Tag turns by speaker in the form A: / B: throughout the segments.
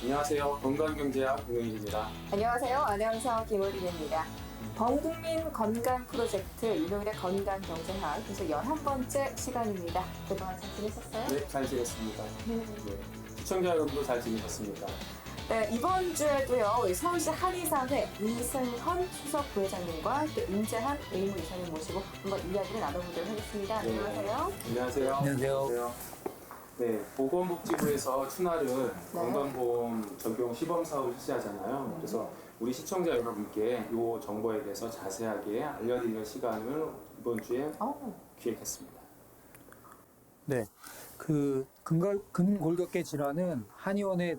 A: 안녕하세요. 건강경제학 공영일입니다.
B: 안녕하세요. 아나운서 김우린입니다. 범국민 건강 프로젝트 일요일의 건강경제학 그래서 11번째 시간입니다. 그동안 잘 지내셨어요?
A: 네, 잘 지냈습니다. 네. 시청자 여러분도 잘 지내셨습니까?
B: 네, 이번 주에도요. 우리 서울시 한의사회 이승헌 수석 부회장님과 또 임재한 의무이사님 모시고 한번 이야기를 나눠보도록 하겠습니다.
A: 네.
B: 안녕하세요.
A: 안녕하세요.
C: 안녕하세요.
A: 네, 보건복지부에서 추나를 건강보험 적용 시범 사업을 실시하잖아요. 그래서 우리 시청자 여러분께 이 정보에 대해서 자세하게 알려드리는 시간을 이번 주에 기획했습니다.
C: 네, 그 근골격계 질환은 한의원에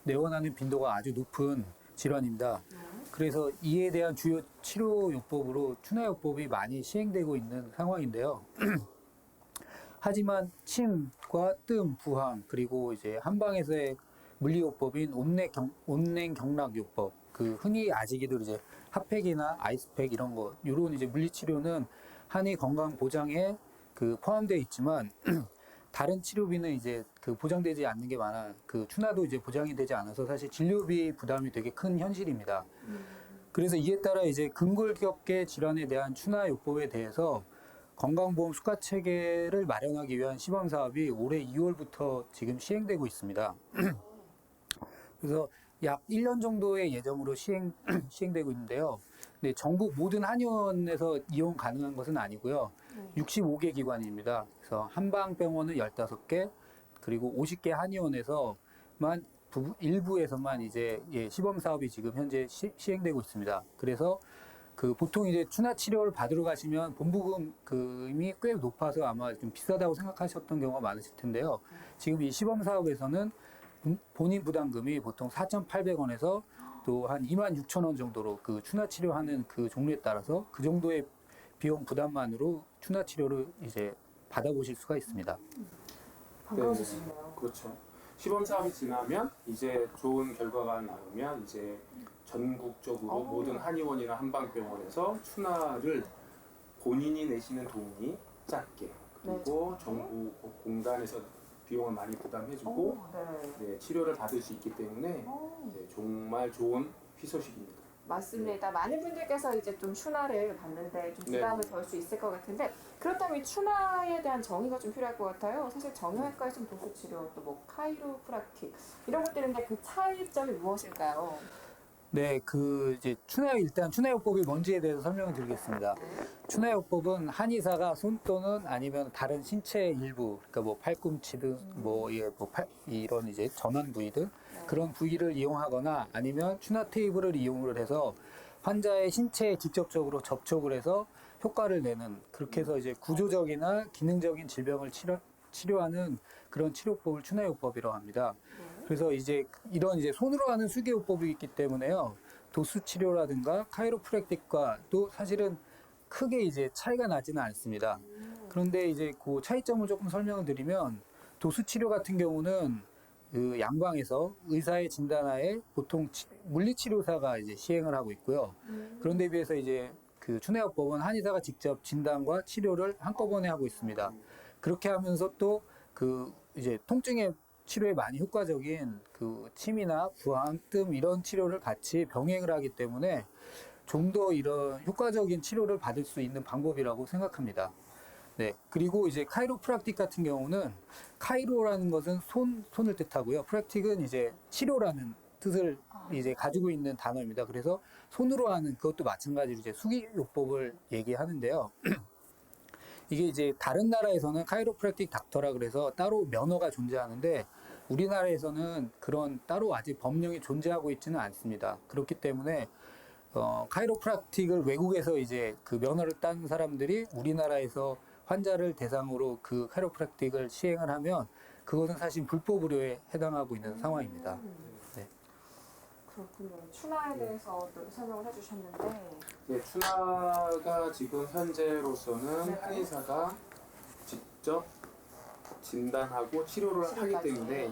C: 내원하는 빈도가 아주 높은 질환입니다. 그래서 이에 대한 주요 치료요법으로 추나요법이 많이 시행되고 있는 상황인데요. 하지만 침과 뜸, 부항, 그리고 이제 한방에서의 물리요법인 온냉경락요법, 그 흔히 아시기도 이제 핫팩이나 아이스팩 이런 거, 요런 이제 물리치료는 한의 건강 보장에 그 포함되어 있지만 다른 치료비는 이제 그 보장되지 않는 게 많아. 그 추나도 이제 보장이 되지 않아서 사실 진료비 부담이 되게 큰 현실입니다. 그래서 이에 따라 이제 근골격계 질환에 대한 추나요법에 대해서 건강보험 수가체계를 마련하기 위한 시범사업이 올해 2월부터 지금 시행되고 있습니다. 그래서 약 1년 정도의 예정으로 시행되고 있는데요. 네, 전국 모든 한의원에서 이용 가능한 것은 아니고요. 65개 기관입니다. 그래서 한방병원은 15개, 그리고 50개 한의원에서만 일부에서만 이제 시범사업이 지금 현재 시행되고 있습니다. 그래서 그 보통 이제 추나 치료를 받으러 가시면 본부금이 꽤 높아서 아마 좀 비싸다고 생각하셨던 경우가 많으실 텐데요. 지금 이 시범 사업에서는 본인 부담금이 보통 4,800원에서 또 한 26,000원 정도로 그 추나 치료하는 그 종류에 따라서 그 정도의 비용 부담만으로 추나 치료를 이제 받아보실 수가 있습니다.
B: 반가우시네요.
A: 그렇죠. 시범 사업이 지나면 이제 좋은 결과가 나오면 이제 전국적으로 모든 한의원이나 한방병원에서 추나를 본인이 내시는 돈이 작게 그리고 정부 공단에서 비용을 많이 부담해주고 네, 치료를 받을 수 있기 때문에 네, 정말 좋은 희소식입니다.
B: 맞습니다. 많은 분들께서 이제 좀 추나를 받는데 좀 부담을 덜 수 있을 것 같은데 그렇다면 이 추나에 대한 정의가 좀 필요할 것 같아요. 사실 정형외과에서는 도수치료, 또 뭐 카이로프락틱 이런 것들인데 그 차이점이 무엇일까요?
C: 네, 그 이제 일단 추나요법이 뭔지에 대해서 설명을 드리겠습니다. 추나요법은 한의사가 손 또는 아니면 다른 신체 일부, 그러니까 뭐 팔꿈치 등, 이런 이제 전환 부위들 그런 부위를 이용하거나 아니면 추나 테이블을 이용을 해서 환자의 신체에 직접적으로 접촉을 해서 효과를 내는, 그렇게 해서 이제 구조적이나 기능적인 질병을 치료하는 그런 치료법을 추나요법이라고 합니다. 그래서 이제 이런 이제 손으로 하는 수기요법이 있기 때문에요. 도수 치료라든가 카이로프랙틱과 또 사실은 크게 이제 차이가 나지는 않습니다. 그런데 이제 그 차이점을 조금 설명을 드리면 도수 치료 같은 경우는 그 양방에서 의사의 진단하에 보통 물리치료사가 이제 시행을 하고 있고요. 그런데 비해서 이제 그 추나요법은 한의사가 직접 진단과 치료를 한꺼번에 하고 있습니다. 그렇게 하면서 또 그 이제 통증의 치료에 많이 효과적인 그 침이나 부항, 뜸 이런 치료를 같이 병행을 하기 때문에 좀 더 이런 효과적인 치료를 받을 수 있는 방법이라고 생각합니다. 네. 그리고 이제 카이로프락틱 같은 경우는 카이로라는 것은 손을 뜻하고요. 프락틱은 이제 치료라는 뜻을 이제 가지고 있는 단어입니다. 그래서 손으로 하는 그것도 마찬가지로 이제 수기요법을 얘기하는데요. 이게 이제 다른 나라에서는 카이로프랙틱 닥터라 그래서 따로 면허가 존재하는데 우리나라에서는 그런 따로 아직 법령이 존재하고 있지는 않습니다. 그렇기 때문에 카이로프랙틱을 외국에서 이제 그 면허를 딴 사람들이 우리나라에서 환자를 대상으로 그 카이로프랙틱을 시행을 하면 그것은 사실 불법 의료에 해당하고 있는 상황입니다. 네.
B: 그렇군요. 추나에 대해서 또 설명을 해주셨는데
A: 네, 추나가 지금 현재로서는 한의사가 직접 진단하고 치료를 하기 때문에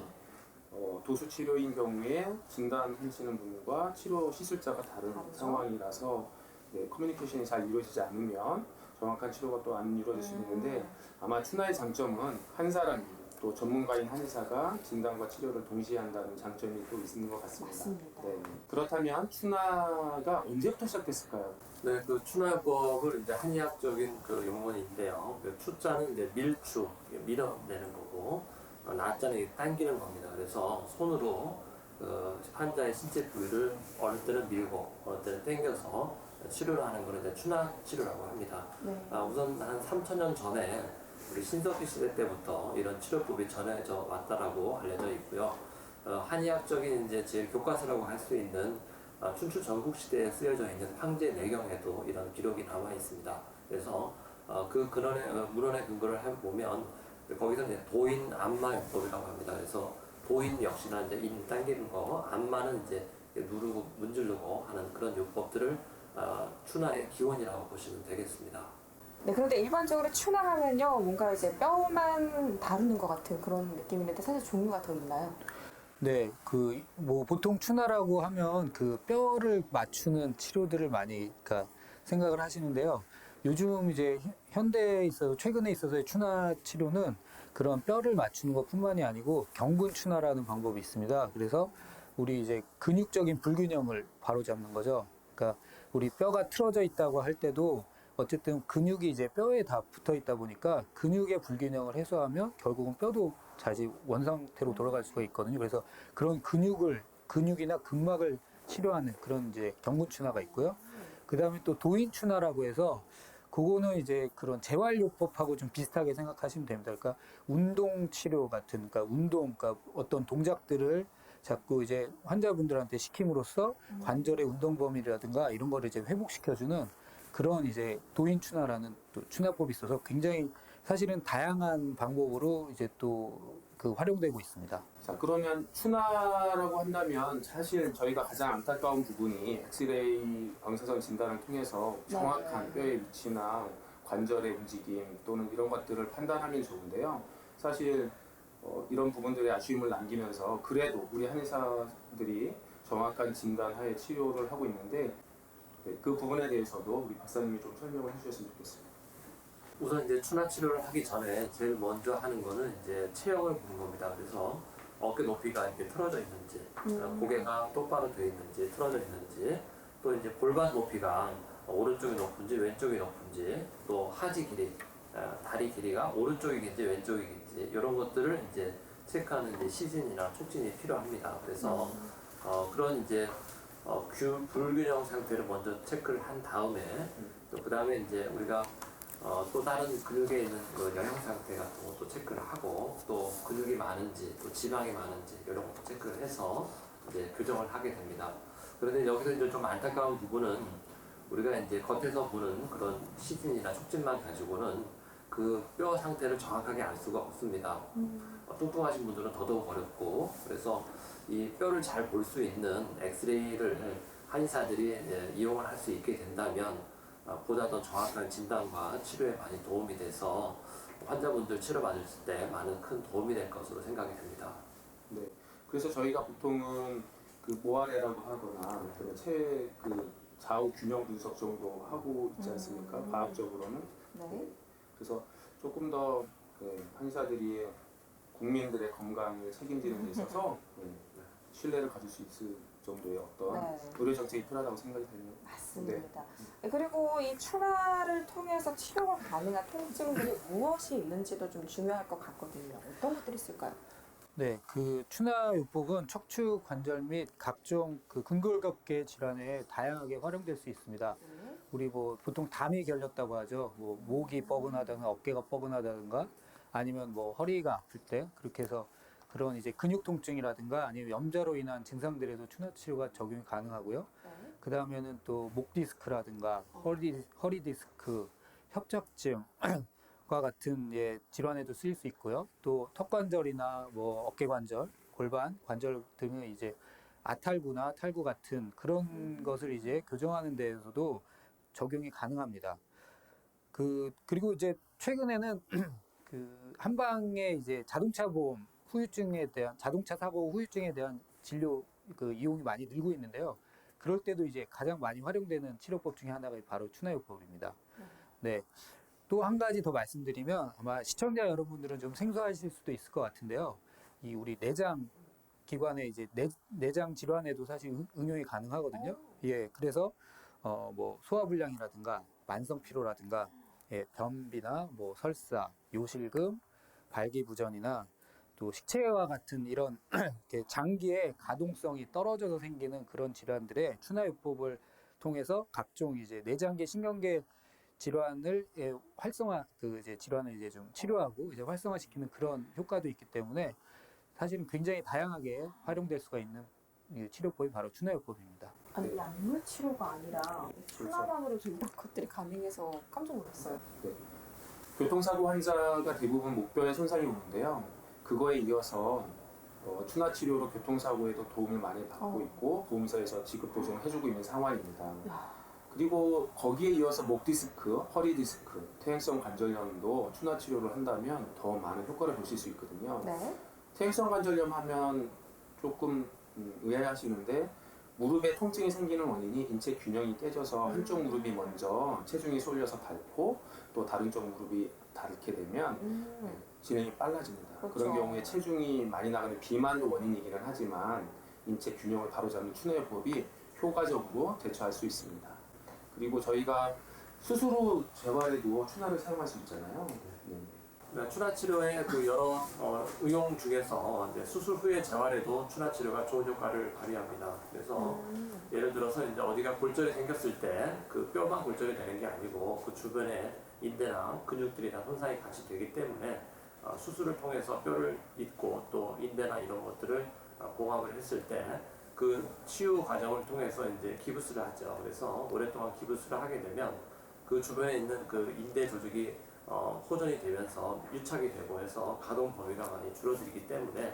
A: 도수 치료인 경우에 진단하시는 분과 치료 시술자가 다른 상황이라서 네, 커뮤니케이션이 잘 이루어지지 않으면 정확한 치료가 또 안 이루어질 수 있는데 아마 추나의 장점은 한 사람이 또 전문가인 한의사가 진단과 치료를 동시에 한다는 장점이 또 있는 것 같습니다.
B: 맞습니다.
A: 네. 그렇다면 추나가 언제부터 시작됐을까요?
D: 네, 그 추나요법을 이제 한의학적인 그 용어인데요. 그 추자는 이제 밀추, 밀어내는 거고, 나자는 이게 당기는 겁니다. 그래서 손으로 그 환자의 신체 부위를 어느 때는 밀고, 어느 때는 당겨서 치료를 하는 거를 이제 추나 치료라고 합니다.
B: 네.
D: 우선 한 3,000년 전에 우리 신석기 시대 때부터 이런 치료법이 전해져 왔다라고 알려져 있고요. 한의학적인 이제 제일 교과서라고 할 수 있는 춘추 전국 시대에 쓰여져 있는 황제 내경에도 이런 기록이 남아 있습니다. 그래서 그 근원의 문헌의 근거를 해보면 거기서 이제 도인 안마요법이라고 합니다. 그래서 도인 역시나 이제 인 당기는 거, 안마는 이제 누르고 문지르고 하는 그런 요법들을 추나의 기원이라고 보시면 되겠습니다.
B: 네, 그런데 일반적으로 추나하면요, 뭔가 이제 뼈만 다루는 것 같은 그런 느낌인데 사실 종류가 더 있나요?
C: 네, 그 뭐 보통 추나라고 하면 그 뼈를 맞추는 치료들을 많이 그러니까 생각을 하시는데요. 요즘 이제 현대에 있어서 최근에 있어서의 추나 치료는 그런 뼈를 맞추는 것뿐만이 아니고 경근 추나라는 방법이 있습니다. 그래서 우리 이제 근육적인 불균형을 바로잡는 거죠. 그러니까 우리 뼈가 틀어져 있다고 할 때도 어쨌든 근육이 이제 뼈에 다 붙어 있다 보니까 근육의 불균형을 해소하면 결국은 뼈도 다시 원상태로 돌아갈 수가 있거든요. 그래서 그런 근육이나 근막을 치료하는 그런 이제 경근추나가 있고요. 그 다음에 또 도인추나라고 해서 그거는 이제 그런 재활요법하고 좀 비슷하게 생각하시면 됩니다. 그러니까 운동 치료 같은, 그러니까 어떤 동작들을 자꾸 이제 환자분들한테 시킴으로써 관절의 운동 범위라든가 이런 거를 이제 회복시켜주는 그런 이제 도인추나라는 또 추나법이 있어서 굉장히 사실은 다양한 방법으로 이제 또 그 활용되고 있습니다.
A: 자, 그러면 추나라고 한다면 사실 저희가 가장 안타까운 부분이 엑스레이 방사선 진단을 통해서 정확한 뼈의 위치나 관절의 움직임 또는 이런 것들을 판단하면 좋은데요. 사실 이런 부분들의 아쉬움을 남기면서 그래도 우리 한의사들이 정확한 진단하에 치료를 하고 있는데 그 부분에 대해서도 우리 박사님이 좀 설명을 해주셨으면 좋겠습니다.
D: 우선 이제 추나 치료를 하기 전에 제일 먼저 하는 거는 이제 체형을 보는 겁니다. 그래서 어깨 높이가 이렇게 틀어져 있는지, 고개가 똑바로 되어 있는지, 틀어져 있는지, 또 이제 골반 높이가 오른쪽이 높은지 왼쪽이 높은지, 또 하지 길이, 다리 길이가 오른쪽이 긴지 왼쪽이 긴지 이런 것들을 이제 체크하는 이제 시진이나 촉진이 필요합니다. 그래서 그런 이제 불균형 상태를 먼저 체크를 한 다음에 또 그 다음에 이제 우리가 또 다른 근육에 있는 그 영양 상태 같은 것도 체크를 하고 또 근육이 많은지 또 지방이 많은지 이런 것도 체크를 해서 이제 교정을 하게 됩니다. 그런데 여기서 이제 좀 안타까운 부분은 우리가 이제 겉에서 보는 그런 시진이나 촉진만 가지고는 그 뼈 상태를 정확하게 알 수가 없습니다. 뚱뚱하신 분들은 더더욱 어렵고 그래서 이 뼈를 잘 볼 수 있는 엑스레이를 한의사들이 이용을 할 수 있게 된다면 보다 더 정확한 진단과 치료에 많이 도움이 돼서 환자분들 치료받으실 때 많은 큰 도움이 될 것으로 생각이 됩니다.
A: 네. 그래서 저희가 보통은 그 모아레라고 하거나 그 좌우 균형 분석 정도 하고 있지 않습니까? 과학적으로는.
B: 네.
A: 그래서 조금 더 한의사들이 국민들의 건강을 책임지는 데 있어서 신뢰를 가질 수 있을 정도의 어떤
B: 네.
A: 의료 정책이 필요하다고 생각이 됩니다.
B: 맞습니다. 네, 그리고 이 추나를 통해서 치료가 가능한 통증들이 무엇이 있는지도 좀 중요할 것 같거든요. 어떤 것들이 있을까요?
C: 네, 그 추나요법은 척추 관절 및 각종 그 근골격계 질환에 다양하게 활용될 수 있습니다. 우리 뭐 보통 담이 결렸다고 하죠. 뭐 목이 뻐근하다든가 어깨가 뻐근하다든가 아니면 뭐 허리가 아플 때 그렇게 해서 그런 이제 근육 통증이라든가 아니면 염좌로 인한 증상들에도 추나 치료가 적용이 가능하고요. 그 다음에는 또 목 디스크라든가 허리 디스크, 협착증과 같은 질환에도 쓰일 수 있고요. 또 턱관절이나 뭐 어깨 관절, 골반 관절 등의 이제 아탈구나 탈구 같은 그런 것을 이제 교정하는 데에서도 적용이 가능합니다. 그리고 이제 최근에는 그 한방에 이제 자동차 사고 후유증에 대한 진료 그 이용이 많이 늘고 있는데요. 그럴 때도 이제 가장 많이 활용되는 치료법 중에 하나가 바로 추나요법입니다. 네. 또 한 가지 더 말씀드리면 아마 시청자 여러분들은 좀 생소하실 수도 있을 것 같은데요. 이 우리 내장 기관의 이제 내장 질환에도 사실 응용이 가능하거든요. 예, 그래서 뭐 소화불량이라든가 만성 피로라든가 예, 변비나 뭐 설사, 요실금, 발기부전이나 또 식체와 같은 이런 이렇게 장기의 가동성이 떨어져서 생기는 그런 질환들의 추나요법을 통해서 각종 이제 내장계, 신경계 질환을 활성화 그 이제 질환을 이제 좀 치료하고 이제 활성화시키는 그런 효과도 있기 때문에 사실은 굉장히 다양하게 활용될 수가 있는 이 치료법이 바로 추나요법입니다.
B: 아니 약물 치료가 아니라 추나만으로도 이런 것들이 가능해서 깜짝 놀랐어요.
A: 교통사고 환자가 대부분 목뼈에 손상이 오는데요. 그거에 이어서 추나 치료로 교통사고에도 도움을 많이 받고 있고 보험사에서 지급 보증을 해주고 있는 상황입니다. 그리고 거기에 이어서 목 디스크, 허리 디스크, 퇴행성 관절염도 추나 치료를 한다면 더 많은 효과를 보실 수 있거든요.
B: 네.
A: 퇴행성 관절염 하면 조금 의아해하시는데 무릎에 통증이 생기는 원인이 인체 균형이 깨져서 한쪽 무릎이 먼저 체중이 쏠려서 닳고 또 다른 쪽 무릎이 닳게 되면 진행이 빨라집니다.
B: 그렇죠.
A: 그런 경우에 체중이 많이 나가는 비만도 원인이기는 하지만 인체 균형을 바로잡는 추나요법이 효과적으로 대처할 수 있습니다. 그리고 저희가 수술 후 재활에도 추나를 사용할 수 있잖아요. 네.
D: 추나 치료의 그 여러 응용 중에서 이제 수술 후의 재활에도 추나 치료가 좋은 효과를 발휘합니다. 그래서 예를 들어서 이제 어디가 골절이 생겼을 때 그 뼈만 골절이 되는 게 아니고 그 주변에 인대나 근육들이 다 손상이 같이 되기 때문에 수술을 통해서 뼈를 잇고 또 인대나 이런 것들을 봉합을 했을 때 그 치유 과정을 통해서 이제 기부스를 하죠. 그래서 오랫동안 기부스를 하게 되면 그 주변에 있는 그 인대 조직이 호전이 되면서 유착이 되고 해서 가동 범위가 많이 줄어들기 때문에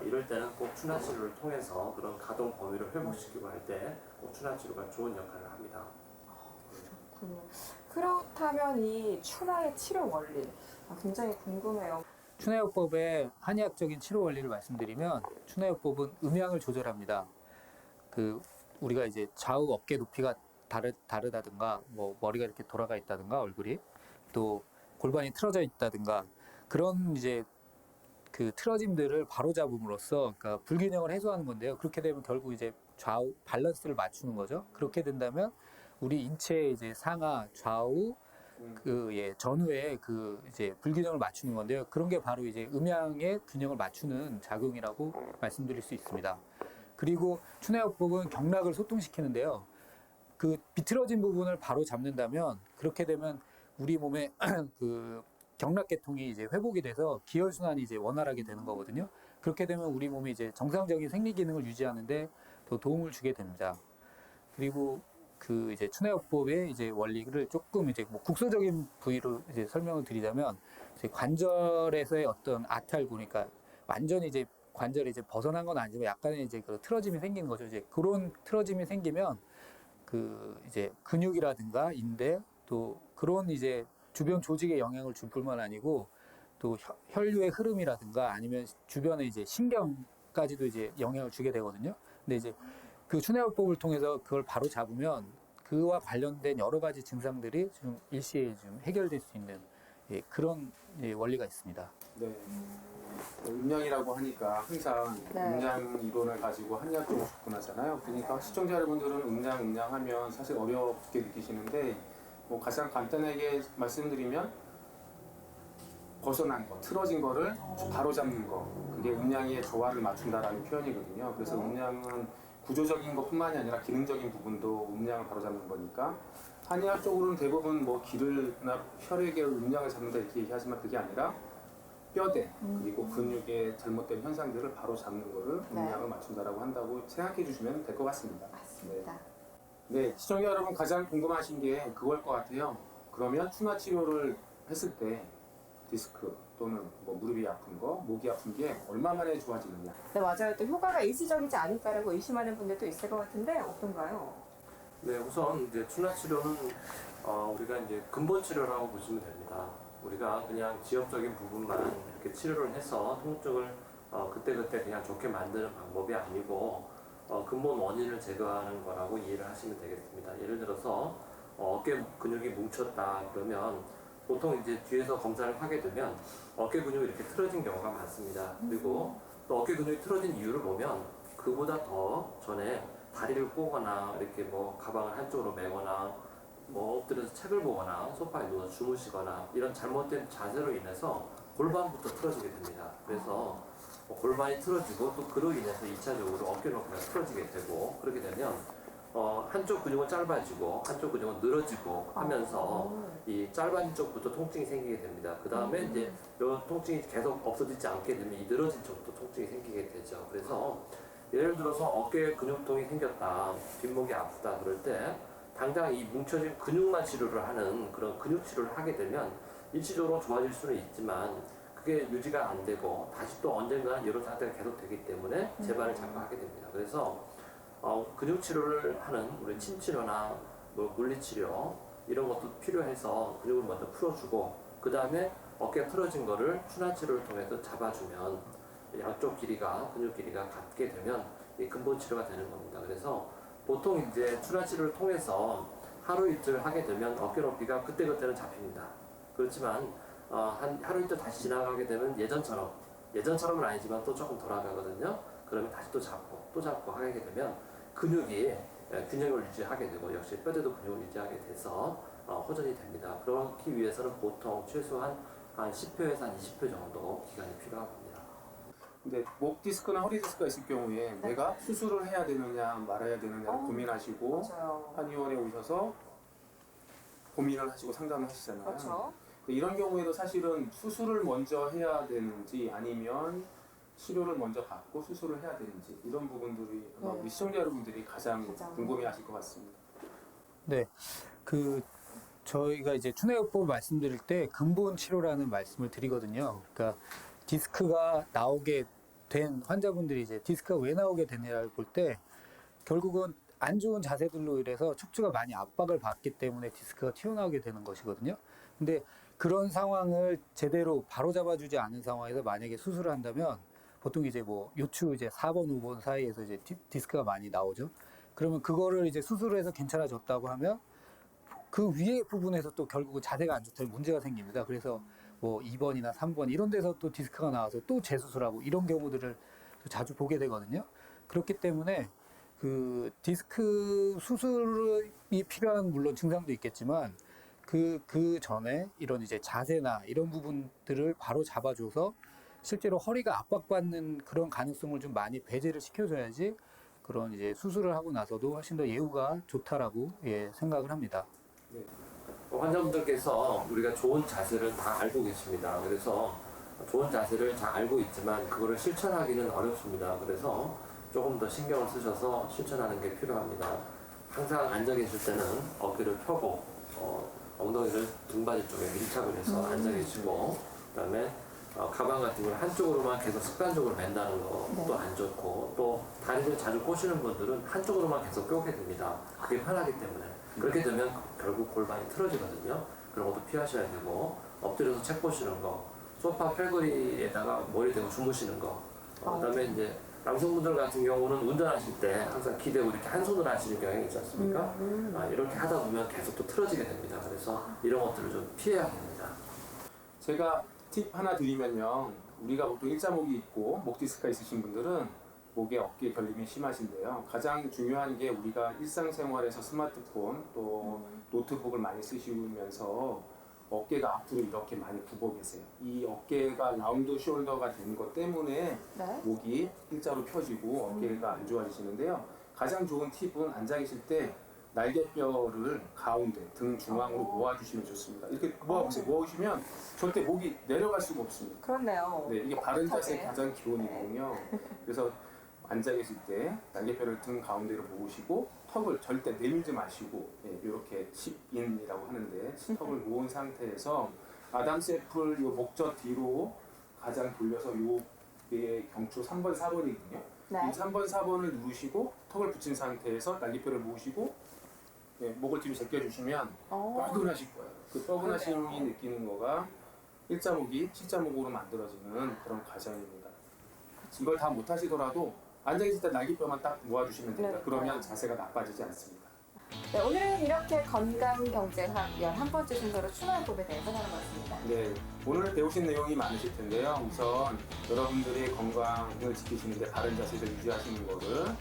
D: 이럴 때는 꼭 추나 치료를 통해서 그런 가동 범위를 회복시키고 할 때 꼭 추나 치료가 좋은 역할을 합니다.
B: 그렇군요. 그렇다면 이 추나의 치료 원리 굉장히 궁금해요.
C: 추나요법의 한의학적인 치료 원리를 말씀드리면 추나요법은 음양을 조절합니다. 그 우리가 이제 좌우 어깨 높이가 다르다든가 뭐 머리가 이렇게 돌아가 있다든가 얼굴이 또 골반이 틀어져 있다든가 그런 이제 그 틀어짐들을 바로잡음으로써 그러니까 불균형을 해소하는 건데요. 그렇게 되면 결국 이제 좌우 밸런스를 맞추는 거죠. 그렇게 된다면 우리 인체의 이제 상하 좌우 전후에 그 이제 불균형을 맞추는 건데요. 그런 게 바로 이제 음양의 균형을 맞추는 작용이라고 말씀드릴 수 있습니다. 그리고 추나요법은 경락을 소통시키는데요. 그 비틀어진 부분을 바로 잡는다면 그렇게 되면 우리 몸의 그 경락계통이 이제 회복이 돼서 기혈순환이 이제 원활하게 되는 거거든요. 그렇게 되면 우리 몸이 이제 정상적인 생리 기능을 유지하는데 더 도움을 주게 됩니다. 그리고 그 이제 추나요법의 이제 원리를 조금 이제 뭐 국소적인 부위로 이제 설명을 드리자면 이제 관절에서의 어떤 아탈 그러니까 완전히 이제 관절이 이제 벗어난 건 아니지만 약간의 이제 그 틀어짐이 생기는 거죠. 이제 그런 틀어짐이 생기면 그 이제 근육이라든가 인대 또 그런 이제 주변 조직에 영향을 줄 뿐만 아니고 또 혈류의 흐름이라든가 아니면 주변의 이제 신경까지도 이제 영향을 주게 되거든요. 근데 이제 그 추나요법을 통해서 그걸 바로 잡으면 그와 관련된 여러 가지 증상들이 좀 일시에 좀 해결될 수 있는 그런 원리가 있습니다.
A: 네. 음양이라고 하니까 항상
B: 네.
A: 음양 이론을 가지고 한의학 쪽으로 접근하잖아요. 그러니까 시청자 여러분들은 음양 하면 사실 어렵게 느끼시는데 뭐 가장 간단하게 말씀드리면 벗어난 거, 틀어진 거를 바로 잡는 거 그게 음양의 조화를 맞춘다라는 표현이거든요. 그래서 음양은 구조적인 것뿐만이 아니라 기능적인 부분도 음양을 바로 잡는 거니까 한의학 쪽으로는 대부분 뭐 기를나 혈액의 음양을 잡는다 이렇게 얘기하지만 그게 아니라 뼈대 그리고 근육의 잘못된 현상들을 바로 잡는 거를 음양을 맞춘다라고 한다고 생각해 주시면 될 것 같습니다.
B: 맞습니다.
A: 네, 시청자 여러분 가장 궁금하신 게 그걸 것 같아요. 그러면 추나 치료를 했을 때 디스크 또는 뭐 무릎이 아픈 거, 목이 아픈 게 얼마 만에 좋아지느냐?
B: 네, 맞아요. 또 효과가 일시적이지 않을까라고 의심하는 분들도 있을 것 같은데 어떤가요?
D: 네, 우선 이제 추나 치료는 우리가 이제 근본 치료라고 보시면 됩니다. 우리가 그냥 지역적인 부분만 이렇게 치료를 해서 통증을 그때그때 그냥 좋게 만드는 방법이 아니고 근본 원인을 제거하는 거라고 이해를 하시면 되겠습니다. 예를 들어서 어깨 근육이 뭉쳤다 그러면 보통 이제 뒤에서 검사를 하게 되면 어깨 근육이 이렇게 틀어진 경우가 많습니다. 그리고 또 어깨 근육이 틀어진 이유를 보면 그보다 더 전에 다리를 꼬거나 이렇게 뭐 가방을 한쪽으로 메거나 뭐 엎드려서 책을 보거나 소파에 누워서 주무시거나 이런 잘못된 자세로 인해서 골반부터 틀어지게 됩니다. 그래서 골반이 틀어지고 또 그로 인해서 2차적으로 어깨 높이가 틀어지게 되고 그렇게 되면 한쪽 근육은 짧아지고 한쪽 근육은 늘어지고 하면서 이 짧아진 쪽부터 통증이 생기게 됩니다. 그 다음에 이제 이 통증이 계속 없어지지 않게 되면 이 늘어진 쪽부터 통증이 생기게 되죠. 그래서 예를 들어서 어깨에 근육통이 생겼다, 뒷목이 아프다 그럴 때 당장 이 뭉쳐진 근육만 치료를 하는 그런 근육 치료를 하게 되면 일시적으로 좋아질 수는 있지만 그게 유지가 안 되고 다시 또 언젠가는 이런 상태가 계속 되기 때문에 재발을 자꾸 하게 됩니다. 그래서 근육 치료를 하는 우리 침치료나 뭐 물리치료 이런 것도 필요해서 근육을 먼저 풀어주고 그 다음에 어깨가 틀어진 거를 추나치료를 통해서 잡아주면 양쪽 길이가 근육 길이가 같게 되면 이 근본 치료가 되는 겁니다. 그래서 보통 이제 추나치료를 통해서 하루 이틀 하게 되면 어깨 높이가 그때그때는 잡힙니다. 그렇지만 한 하루 이틀 다시 지나가게 되면 예전처럼은 아니지만 또 조금 돌아가거든요. 그러면 다시 또 잡고 하게 되면 근육이 균형을 유지하게 되고 역시 뼈대도 근육을 유지하게 돼서 호전이 됩니다. 그렇기 위해서는 보통 최소한 한 10회에서 한 20회 정도 기간이 필요합니다.
A: 근데 목 디스크나 허리 디스크가 있을 경우에 내가 수술을 해야 되느냐 말아야 되느냐 고민하시고
B: 맞아요.
A: 한의원에 오셔서 고민을 하시고 상담을 하시잖아요.
B: 그렇죠.
A: 이런 경우에도 사실은 수술을 먼저 해야 되는지 아니면 치료를 먼저 받고 수술을 해야 되는지 이런 부분들이 아마 우리 시청자 여러분들이 가장 궁금해하실 것 같습니다.
C: 네, 저희가 이제 추내요법 말씀드릴 때 근본 치료라는 말씀을 드리거든요. 그러니까 디스크가 나오게 된 환자분들이 이제 디스크가 왜 나오게 되냐를 볼 때 결국은 안 좋은 자세들로 인해서 척추가 많이 압박을 받기 때문에 디스크가 튀어나오게 되는 것이거든요. 근데 그런 상황을 제대로 바로 잡아주지 않은 상황에서 만약에 수술을 한다면 보통 이제 뭐 요추 이제 4번, 5번 사이에서 이제 디스크가 많이 나오죠. 그러면 그거를 이제 수술을 해서 괜찮아졌다고 하면 그 위에 부분에서 또 결국은 자세가 안 좋다면 문제가 생깁니다. 그래서 뭐 2번이나 3번 이런 데서 또 디스크가 나와서 또 재수술하고 이런 경우들을 또 자주 보게 되거든요. 그렇기 때문에 그 디스크 수술이 필요한 물론 증상도 있겠지만 그 전에 이런 이제 자세나 이런 부분들을 바로 잡아줘서 실제로 허리가 압박받는 그런 가능성을 좀 많이 배제를 시켜줘야지 그런 이제 수술을 하고 나서도 훨씬 더 예후가 좋다라고 생각을 합니다.
A: 네.
D: 환자분들께서 우리가 좋은 자세를 다 알고 계십니다. 그래서 좋은 자세를 잘 알고 있지만 그거를 실천하기는 어렵습니다. 그래서 조금 더 신경을 쓰셔서 실천하는 게 필요합니다. 항상 앉아 계실 때는 어깨를 펴고 엉덩이를 등받이 쪽에 밀착을 해서 앉아 계시고 그다음에 가방 같은 걸 한쪽으로만 계속 습관적으로 맨다는 것도 안 좋고 또 다리를 자주 꼬시는 분들은 한쪽으로만 계속 꼬게 됩니다. 그게 편하기 때문에 그렇게 되면 결국 골반이 틀어지거든요. 그런 것도 피하셔야 되고 엎드려서 책 보시는 거, 소파 팔걸이에다가 머리 대고 주무시는 거, 그다음에 이제 남성분들 같은 경우는 운전하실 때 항상 기대고 이렇게 한 손으로 하시는 경향이 있지 않습니까? 이렇게 하다 보면 계속 또 틀어지게 됩니다. 그래서 이런 것들을 좀 피해야 됩니다.
A: 제가 팁 하나 드리면요. 우리가 보통 일자목이 있고 목 디스크가 있으신 분들은 목에 어깨 결림이 심하신데요. 가장 중요한 게 우리가 일상생활에서 스마트폰 또 노트북을 많이 쓰시면서 어깨가 앞으로 이렇게 많이 굽어 계세요. 이 어깨가 라운드 숄더가 된 것 때문에 목이 일자로 펴지고 어깨가 안 좋아지시는데요. 가장 좋은 팁은 앉아 계실 때 날개뼈를 가운데 등 중앙으로 모아주시면 좋습니다. 이렇게 모아보세요. 모으시면 절대 목이 내려갈 수가 없습니다.
B: 그렇네요.
A: 네, 이게 바른 자세의 가장 기본이거든요. 그래서 앉아 계실 때 날개뼈를 등 가운데로 모으시고 턱을 절대 내밀지 마시고 이렇게 10인이라고 하는데 턱을 모은 상태에서 아담스 애플 요 목젖 뒤로 가장 돌려서 요의 경추 3번, 4번이거든요. 이 3번, 4번을 누르시고 턱을 붙인 상태에서 날개뼈를 모으시고 목을 뒤로 제껴주시면 뻐근하실 거예요. 그 뻐근하심이 느끼는 거가 일자목이 C자목으로 만들어지는 그런 과정입니다. 이걸 다 못하시더라도 앉아계실 때 날개뼈만 딱 모아주시면 됩니다. 그러면 자세가 나빠지지 않습니다.
B: 네, 오늘은 이렇게 건강경제학 11번째 순서로 추나요법에 대해서 알아봤습니다.
A: 네, 오늘 배우신 내용이 많으실 텐데요. 우선 여러분들이 건강을 지키시는데 바른 자세를 유지하시는 거를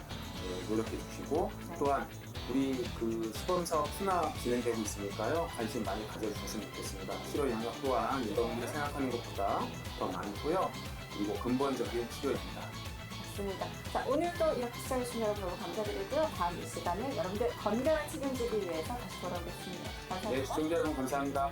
A: 노력해 주시고
B: 네.
A: 또한 우리 그 시범사업 추나 진행되고 있으니까요. 관심 많이 가져주셨으면 좋겠습니다. 치료 영역 또한 여러분들이 생각하는 것보다 더 많고요. 그리고 근본적인 치료입니다.
B: 맞습니다. 자, 오늘도 이렇게 시청해주신 여러분 너무 감사드리고요. 다음 이 시간에 여러분들 건강을 책임지기 위해서 다시 돌아오겠습니다. 감사합니다.
A: 네, 시청자 여러분 감사합니다.